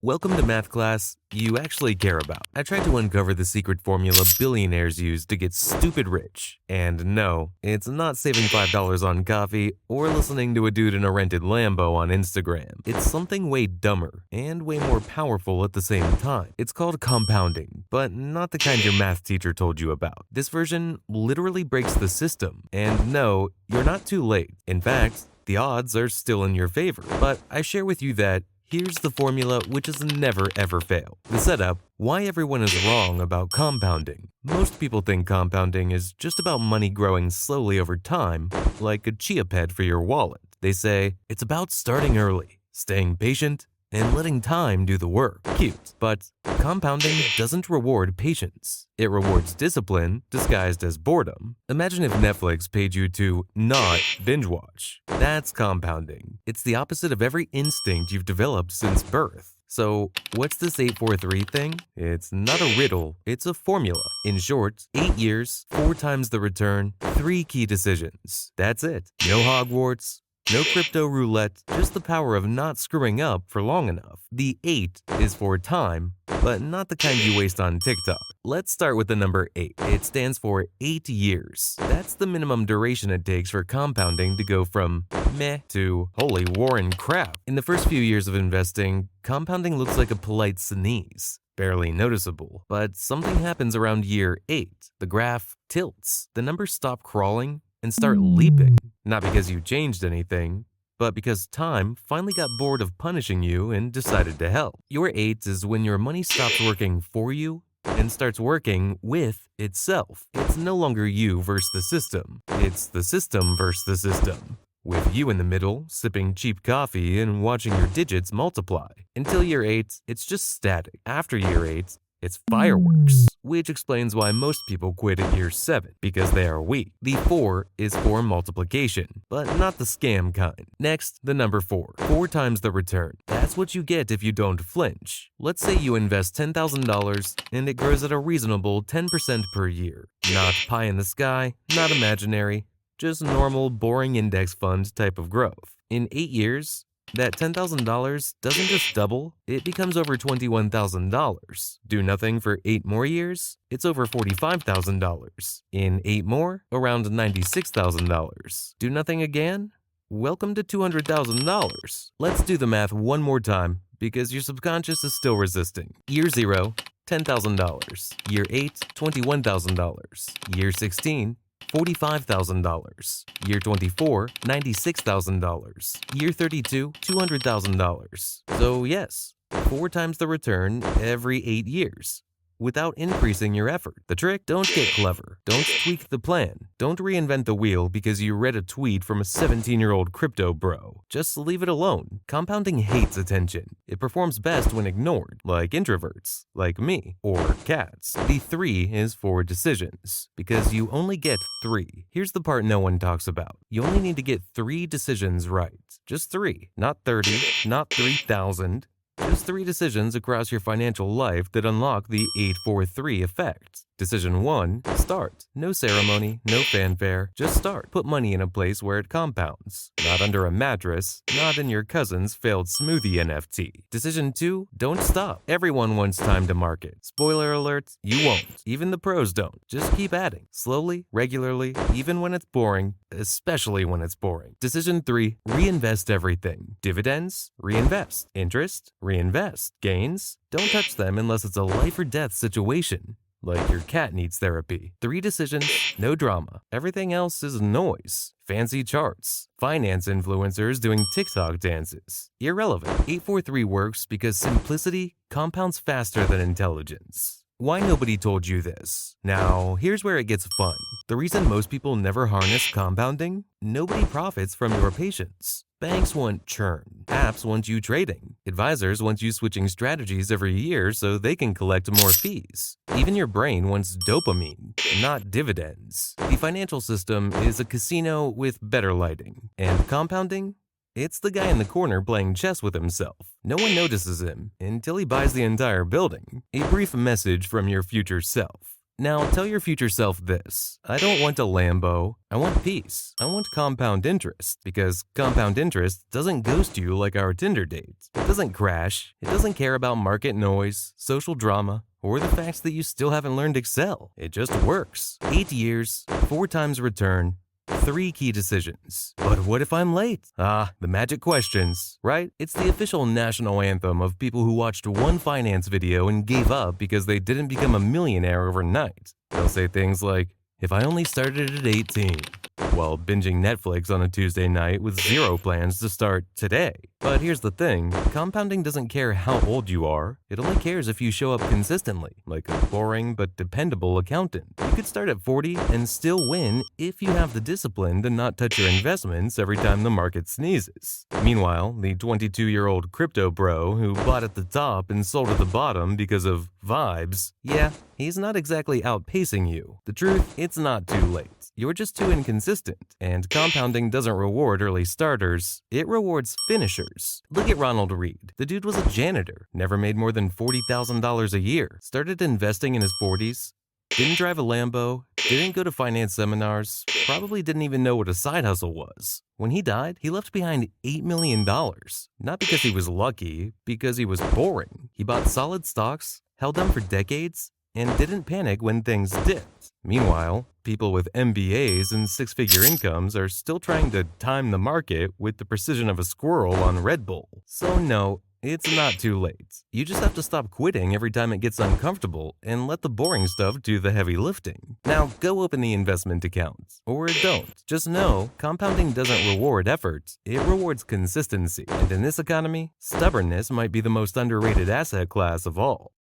Welcome to math class you actually care about. I tried to uncover the secret formula billionaires use to get stupid rich. And no, it's not saving $5 on coffee or listening to a dude in a rented Lambo on Instagram. It's something way dumber and way more powerful at the same time. It's called compounding, but not the kind your math teacher told you about. This version literally breaks the system. And no, you're not too late. In fact, the odds are still in your favor. But I share with you that here's the formula which has never ever failed. The setup, why everyone is wrong about compounding. Most people think compounding is just about money growing slowly over time, like a chia pet for your wallet. They say it's about starting early, staying patient, and letting time do the work. Cute, but compounding doesn't reward patience. It rewards discipline disguised as boredom. Imagine if Netflix paid you to not binge watch. That's compounding. It's the opposite of every instinct you've developed since birth. So, what's this 843 thing? It's not a riddle, it's a formula. In short, 8 years, 4 times the return, 3 key decisions. That's it. No Hogwarts, no crypto roulette, just the power of not screwing up for long enough. The 8 is for time, but not the kind you waste on TikTok. Let's start with the number 8. It stands for 8 years. That's the minimum duration it takes for compounding to go from meh to holy Warren crap. In the first few years of investing, compounding looks like a polite sneeze. Barely noticeable, but something happens around year 8. The graph tilts. The numbers stop crawling and start leaping. Not because you changed anything, but because time finally got bored of punishing you and decided to help. Your 8 is when your money stops working for you and starts working with itself. It's no longer you versus the system. It's the system versus the system. With you in the middle, sipping cheap coffee and watching your digits multiply. Until year 8, it's just static. After year 8, it's fireworks, which explains why most people quit at year 7, because they are weak. The 4 is for multiplication, but not the scam kind. Next, the number 4. 4 times the return. That's what you get if you don't flinch. Let's say you invest $10,000 and it grows at a reasonable 10% per year. Not pie in the sky, not imaginary, just normal, boring index fund type of growth. In 8 years, that $10,000 doesn't just double, it becomes over $21,000. Do nothing for 8 more years, it's over $45,000. In 8 more, around $96,000. Do nothing again? Welcome to $200,000. Let's do the math one more time, because your subconscious is still resisting. Year 0, $10,000. Year 8, $21,000. Year 16, $45,000. Year 24, $96,000. Year 32, $200,000. So yes, 4 times the return every 8 years, without increasing your effort. The trick? Don't get clever. Don't tweak the plan. Don't reinvent the wheel because you read a tweet from a 17-year-old crypto bro. Just leave it alone. Compounding hates attention. It performs best when ignored, like introverts, like me, or cats. The 3 is for decisions, because you only get 3. Here's the part no one talks about. You only need to get 3 decisions right. Just 3, not 30, not 3,000. Just 3 decisions across your financial life that unlock the 843 effect. Decision 1, start. No ceremony, no fanfare, just start. Put money in a place where it compounds. Not under a mattress, not in your cousin's failed smoothie NFT. Decision 2, don't stop. Everyone wants time to market. Spoiler alert, you won't. Even the pros don't. Just keep adding. Slowly, regularly, even when it's boring, especially when it's boring. Decision 3, reinvest everything. Dividends, reinvest. Interest, reinvest. Gains, don't touch them unless it's a life or death situation. Like your cat needs therapy. 3 decisions, no drama. Everything else is noise. Fancy charts. Finance influencers doing TikTok dances. Irrelevant. 843 works because simplicity compounds faster than intelligence. Why nobody told you this? Now, here's where it gets fun. The reason most people never harness compounding? Nobody profits from your patience. Banks want churn. Apps want you trading. Advisors want you switching strategies every year so they can collect more fees. Even your brain wants dopamine, not dividends. The financial system is a casino with better lighting. And compounding? It's the guy in the corner playing chess with himself. No one notices him until he buys the entire building. A brief message from your future self. Now tell your future self this: I don't want a Lambo, I want peace. I want compound interest, because compound interest doesn't ghost you like our Tinder dates. It doesn't crash, it doesn't care about market noise, social drama, or the fact that you still haven't learned Excel. It just works. 8 years, 4 times return, 3 key decisions. But what if I'm late? The magic questions, right? It's the official national anthem of people who watched one finance video and gave up because they didn't become a millionaire overnight. They'll say things like, if I only started at 18, while binging Netflix on a Tuesday night with zero plans to start today. But here's the thing, compounding doesn't care how old you are, it only cares if you show up consistently, like a boring but dependable accountant. You could start at 40 and still win if you have the discipline to not touch your investments every time the market sneezes. Meanwhile, the 22-year-old crypto bro who bought at the top and sold at the bottom because of vibes, yeah, he's not exactly outpacing you. The truth, it's not too late. You're just too inconsistent, and compounding doesn't reward early starters, it rewards finishers. Look at Ronald Reed. The dude was a janitor, never made more than $40,000 a year, started investing in his 40s, didn't drive a Lambo, didn't go to finance seminars, probably didn't even know what a side hustle was. When he died, he left behind $8 million. Not because he was lucky, because he was boring. He bought solid stocks, held them for decades, and didn't panic when things dipped. Meanwhile, people with MBAs and 6-figure incomes are still trying to time the market with the precision of a squirrel on Red Bull. So no, it's not too late. You just have to stop quitting every time it gets uncomfortable and let the boring stuff do the heavy lifting. Now go open the investment account. Or don't. Just know, compounding doesn't reward effort, it rewards consistency. And in this economy, stubbornness might be the most underrated asset class of all.